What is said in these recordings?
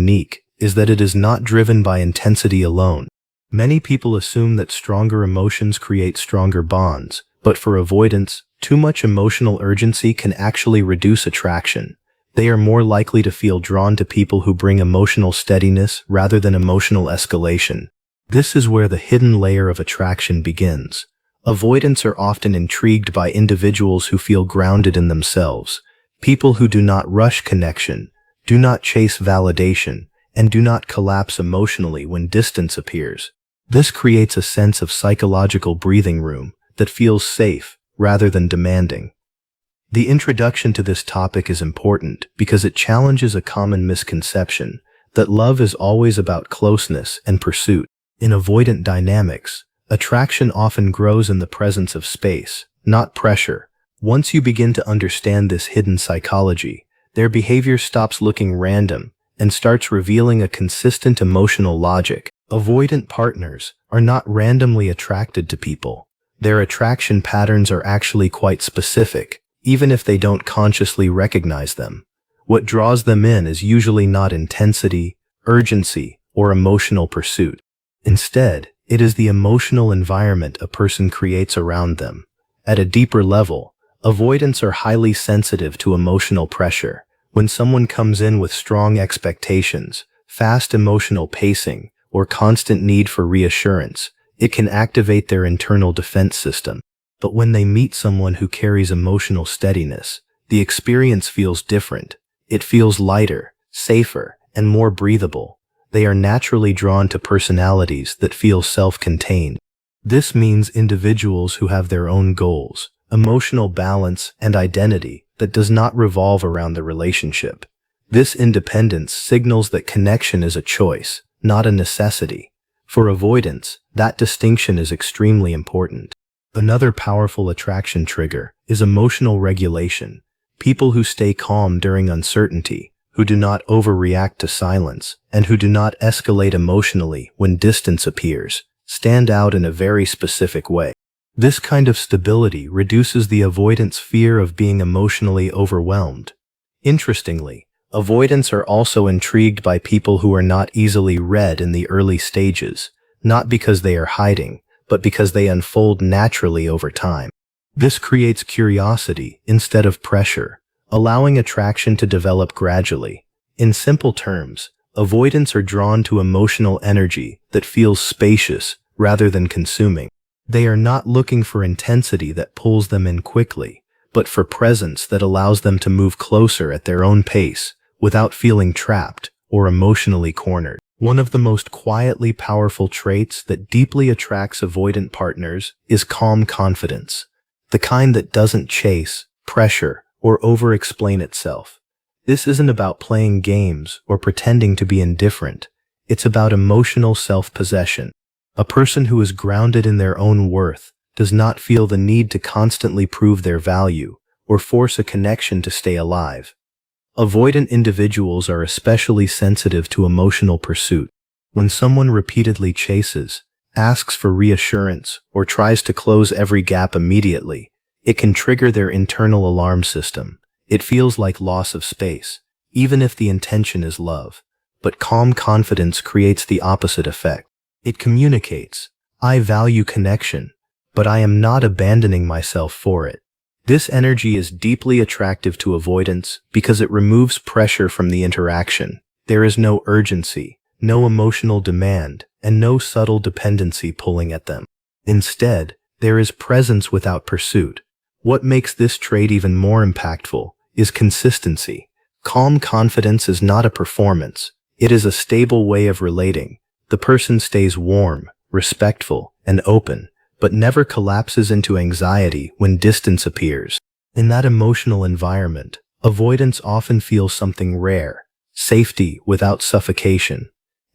unique is that it is not driven by intensity alone. Many people assume that stronger emotions create stronger bonds, but for avoidants, too much emotional urgency can actually reduce attraction. They are more likely to feel drawn to people who bring emotional steadiness rather than emotional escalation. This is where the hidden layer of attraction begins. Avoidants are often intrigued by individuals who feel grounded in themselves, people who do not rush connection, do not chase validation, and do not collapse emotionally when distance appears. This creates a sense of psychological breathing room that feels safe rather than demanding. The introduction to this topic is important because it challenges a common misconception that love is always about closeness and pursuit. In avoidant dynamics, attraction often grows in the presence of space, not pressure. Once you begin to understand this hidden psychology, their behavior stops looking random and starts revealing a consistent emotional logic. Avoidant partners are not randomly attracted to people. Their attraction patterns are actually quite specific, even if they don't consciously recognize them. What draws them in is usually not intensity, urgency, or emotional pursuit. Instead, it is the emotional environment a person creates around them. At a deeper level, avoidants are highly sensitive to emotional pressure. When someone comes in with strong expectations, fast emotional pacing, or constant need for reassurance, it can activate their internal defense system. But when they meet someone who carries emotional steadiness, the experience feels different. It feels lighter, safer, and more breathable. They are naturally drawn to personalities that feel self-contained. This means individuals who have their own goals, emotional balance, and identity that does not revolve around the relationship. This independence signals that connection is a choice, not a necessity. For avoidants, that distinction is extremely important. Another powerful attraction trigger is emotional regulation. People who stay calm during uncertainty, who do not overreact to silence, and who do not escalate emotionally when distance appears, stand out in a very specific way. This kind of stability reduces the avoidant's fear of being emotionally overwhelmed. Interestingly, avoidants are also intrigued by people who are not easily read in the early stages, not because they are hiding, but because they unfold naturally over time. This creates curiosity instead of pressure, allowing attraction to develop gradually. In simple terms, avoidants are drawn to emotional energy that feels spacious rather than consuming. They are not looking for intensity that pulls them in quickly, but for presence that allows them to move closer at their own pace without feeling trapped or emotionally cornered. One of the most quietly powerful traits that deeply attracts avoidant partners is calm confidence, the kind that doesn't chase, pressure, or over-explain itself. This isn't about playing games or pretending to be indifferent. It's about emotional self-possession. A person who is grounded in their own worth does not feel the need to constantly prove their value or force a connection to stay alive. Avoidant individuals are especially sensitive to emotional pursuit. When someone repeatedly chases, asks for reassurance, or tries to close every gap immediately, it can trigger their internal alarm system. It feels like loss of space, even if the intention is love. But calm confidence creates the opposite effect. It communicates, I value connection, but I am not abandoning myself for it. This energy is deeply attractive to avoidants because it removes pressure from the interaction. There is no urgency, no emotional demand, and no subtle dependency pulling at them. Instead, there is presence without pursuit. What makes this trait even more impactful is consistency. Calm confidence is not a performance. It is a stable way of relating. The person stays warm, respectful, and open, but never collapses into anxiety when distance appears. In that emotional environment, avoidants often feel something rare, safety without suffocation.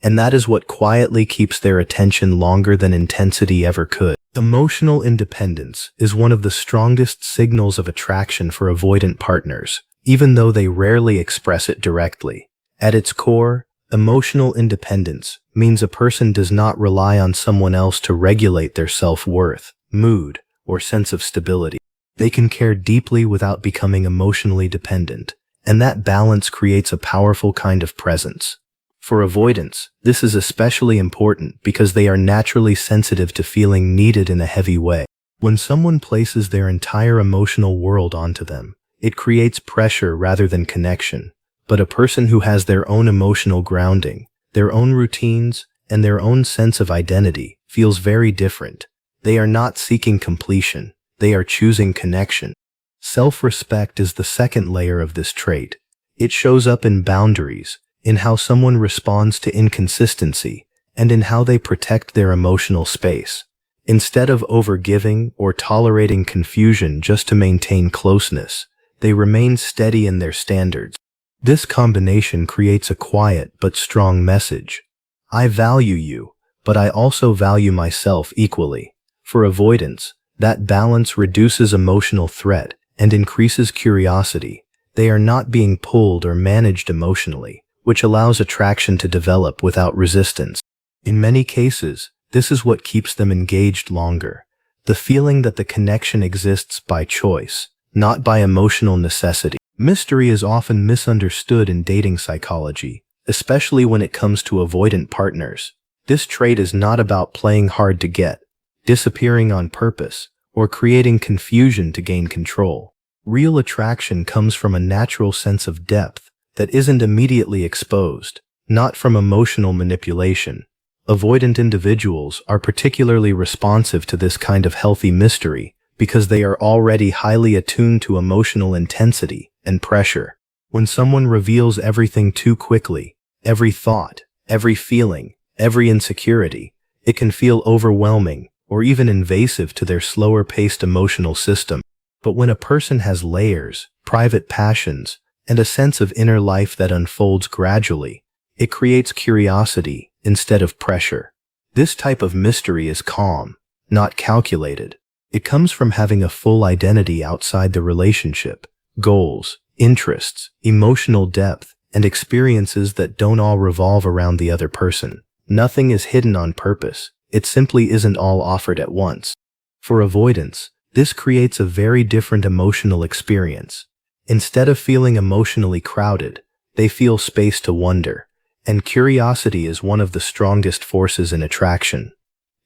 And that is what quietly keeps their attention longer than intensity ever could. Emotional independence is one of the strongest signals of attraction for avoidant partners, even though they rarely express it directly. At its core, emotional independence means a person does not rely on someone else to regulate their self-worth, mood, or sense of stability. They can care deeply without becoming emotionally dependent, and that balance creates a powerful kind of presence. For avoidants, this is especially important because they are naturally sensitive to feeling needed in a heavy way. When someone places their entire emotional world onto them, it creates pressure rather than connection. But a person who has their own emotional grounding, their own routines, and their own sense of identity feels very different. They are not seeking completion, they are choosing connection. Self-respect is the second layer of this trait. It shows up in boundaries, in how someone responds to inconsistency, and in how they protect their emotional space. Instead of overgiving or tolerating confusion just to maintain closeness, they remain steady in their standards. This combination creates a quiet but strong message. I value you, but I also value myself equally. For avoidants, that balance reduces emotional threat and increases curiosity. They are not being pulled or managed emotionally, which allows attraction to develop without resistance. In many cases, this is what keeps them engaged longer. The feeling that the connection exists by choice, not by emotional necessity. Mystery is often misunderstood in dating psychology, especially when it comes to avoidant partners. This trait is not about playing hard to get, disappearing on purpose, or creating confusion to gain control. Real attraction comes from a natural sense of depth that isn't immediately exposed, not from emotional manipulation. Avoidant individuals are particularly responsive to this kind of healthy mystery because they are already highly attuned to emotional intensity and pressure. When someone reveals everything too quickly, every thought, every feeling, every insecurity, it can feel overwhelming or even invasive to their slower-paced emotional system. But when a person has layers, private passions, and a sense of inner life that unfolds gradually, it creates curiosity instead of pressure. This type of mystery is calm, not calculated. It comes from having a full identity outside the relationship, goals, interests, emotional depth, and experiences that don't all revolve around the other person. Nothing is hidden on purpose. It simply isn't all offered at once. For avoidants, this creates a very different emotional experience. Instead of feeling emotionally crowded, they feel space to wonder, and curiosity is one of the strongest forces in attraction.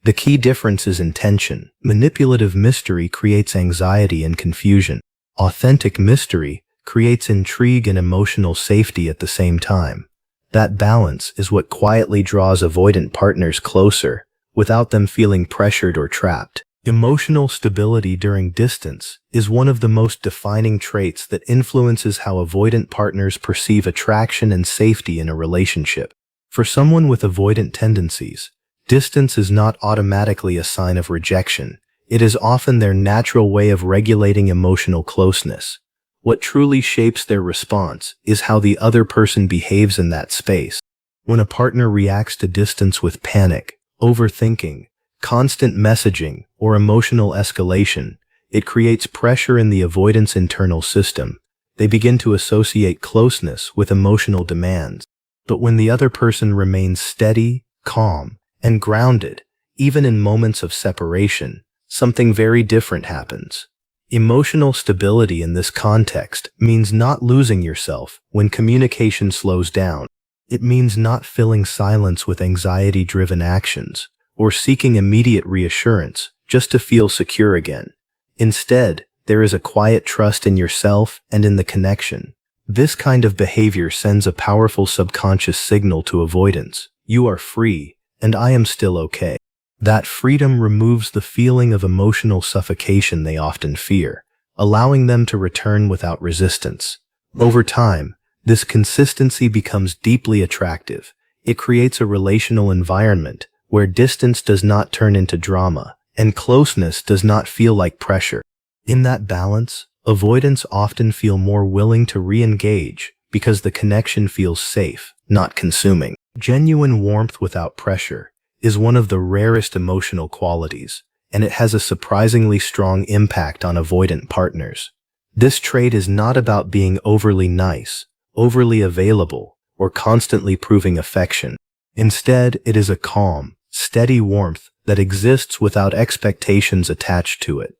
The key difference is intention. Manipulative mystery creates anxiety and confusion. Authentic mystery creates intrigue and emotional safety at the same time. That balance is what quietly draws avoidant partners closer, without them feeling pressured or trapped. Emotional stability during distance is one of the most defining traits that influences how avoidant partners perceive attraction and safety in a relationship. For someone with avoidant tendencies, distance is not automatically a sign of rejection. It is often their natural way of regulating emotional closeness. What truly shapes their response is how the other person behaves in that space. When a partner reacts to distance with panic, overthinking, constant messaging, or emotional escalation, it creates pressure in the avoidant's internal system. They begin to associate closeness with emotional demands. But when the other person remains steady, calm, and grounded, even in moments of separation, something very different happens. Emotional stability in this context means not losing yourself when communication slows down. It means not filling silence with anxiety-driven actions, or seeking immediate reassurance just to feel secure again. Instead, there is a quiet trust in yourself and in the connection. This kind of behavior sends a powerful subconscious signal to avoidants. You are free, and I am still okay. That freedom removes the feeling of emotional suffocation they often fear, allowing them to return without resistance. Over time, this consistency becomes deeply attractive. It creates a relational environment where distance does not turn into drama, and closeness does not feel like pressure. In that balance, avoidants often feel more willing to re-engage because the connection feels safe, not consuming. Genuine warmth without pressure is one of the rarest emotional qualities, and it has a surprisingly strong impact on avoidant partners. This trait is not about being overly nice, overly available, or constantly proving affection. Instead, it is a calm, steady warmth that exists without expectations attached to it.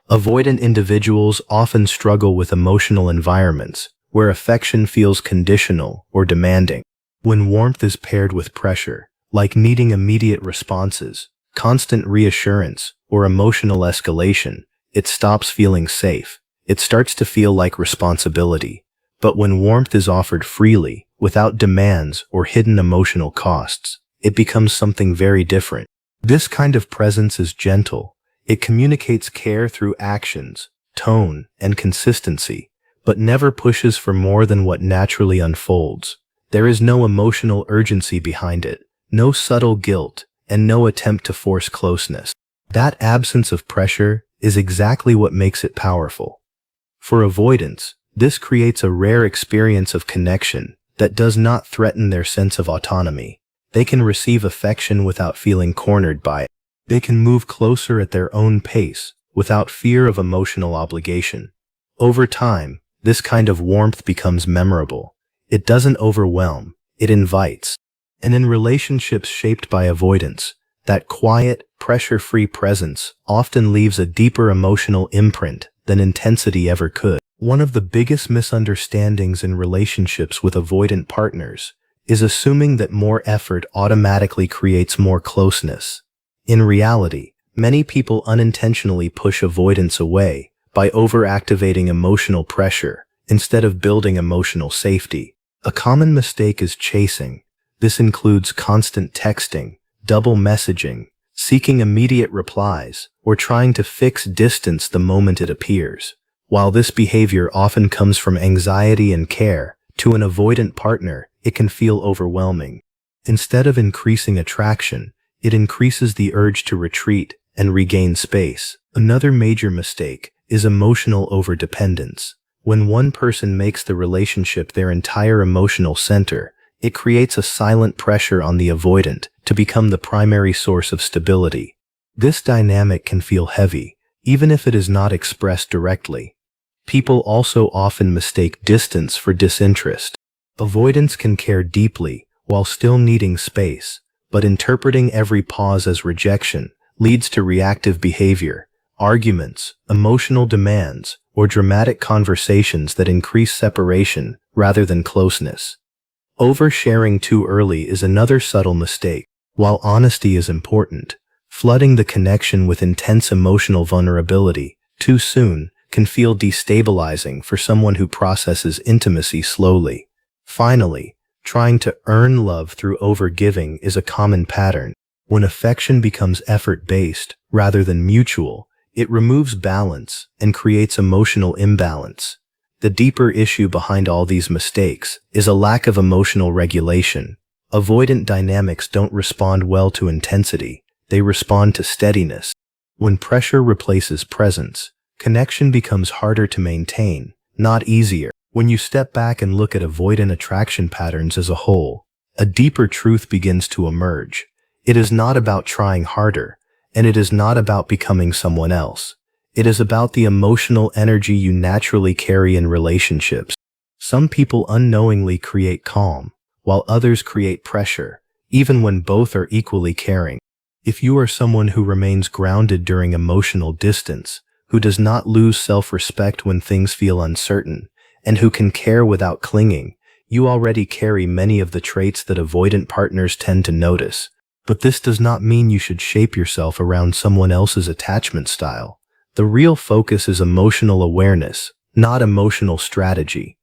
Avoidant individuals often struggle with emotional environments where affection feels conditional or demanding. When warmth is paired with pressure, like needing immediate responses, constant reassurance, or emotional escalation, it stops feeling safe. It starts to feel like responsibility. But when warmth is offered freely, without demands or hidden emotional costs, it becomes something very different. This kind of presence is gentle. It communicates care through actions, tone, and consistency, but never pushes for more than what naturally unfolds. There is no emotional urgency behind it, no subtle guilt, and no attempt to force closeness. That absence of pressure is exactly what makes it powerful. For avoidants, this creates a rare experience of connection that does not threaten their sense of autonomy. They can receive affection without feeling cornered by it. They can move closer at their own pace without fear of emotional obligation. Over time, this kind of warmth becomes memorable. It doesn't overwhelm, it invites. And in relationships shaped by avoidance, that quiet, pressure-free presence often leaves a deeper emotional imprint than intensity ever could. One of the biggest misunderstandings in relationships with avoidant partners is assuming that more effort automatically creates more closeness. In reality, many people unintentionally push avoidance away by overactivating emotional pressure instead of building emotional safety. A common mistake is chasing. This includes constant texting, double messaging, seeking immediate replies, or trying to fix distance the moment it appears. While this behavior often comes from anxiety and care, to an avoidant partner, it can feel overwhelming. Instead of increasing attraction, it increases the urge to retreat and regain space. Another major mistake is emotional overdependence. When one person makes the relationship their entire emotional center, it creates a silent pressure on the avoidant to become the primary source of stability. This dynamic can feel heavy, even if it is not expressed directly. People also often mistake distance for disinterest. Avoidance can care deeply while still needing space, but interpreting every pause as rejection leads to reactive behavior, arguments, emotional demands, or dramatic conversations that increase separation rather than closeness. Oversharing too early is another subtle mistake. While honesty is important, flooding the connection with intense emotional vulnerability too soon can feel destabilizing for someone who processes intimacy slowly. Finally, trying to earn love through overgiving is a common pattern. When affection becomes effort-based rather than mutual, it removes balance and creates emotional imbalance. The deeper issue behind all these mistakes is a lack of emotional regulation. Avoidant dynamics don't respond well to intensity, they respond to steadiness. When pressure replaces presence, connection becomes harder to maintain, not easier. When you step back and look at avoidant attraction patterns as a whole, a deeper truth begins to emerge. It is not about trying harder, and it is not about becoming someone else. It is about the emotional energy you naturally carry in relationships. Some people unknowingly create calm, while others create pressure, even when both are equally caring. If you are someone who remains grounded during emotional distance, who does not lose self-respect when things feel uncertain, and who can care without clinging, you already carry many of the traits that avoidant partners tend to notice. But this does not mean you should shape yourself around someone else's attachment style. The real focus is emotional awareness, not emotional strategy.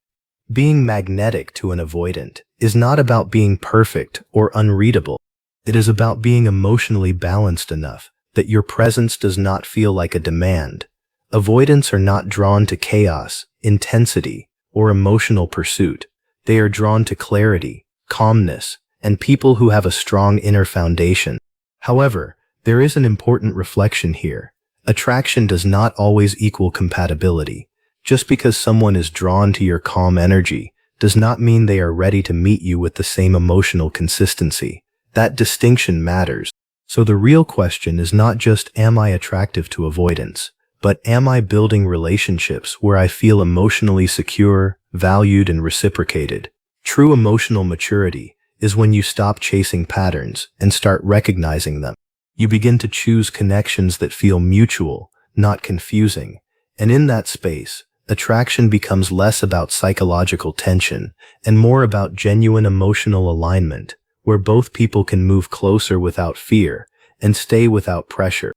Being magnetic to an avoidant is not about being perfect or unreadable. It is about being emotionally balanced enough that your presence does not feel like a demand. Avoidants are not drawn to chaos, intensity, or emotional pursuit. They are drawn to clarity, calmness, and people who have a strong inner foundation. However, there is an important reflection here. Attraction does not always equal compatibility. Just because someone is drawn to your calm energy does not mean they are ready to meet you with the same emotional consistency. That distinction matters. So the real question is not just, am I attractive to avoidance, but am I building relationships where I feel emotionally secure, valued, and reciprocated? True emotional maturity is when you stop chasing patterns and start recognizing them. You begin to choose connections that feel mutual, not confusing, and in that space, attraction becomes less about psychological tension and more about genuine emotional alignment, where both people can move closer without fear and stay without pressure.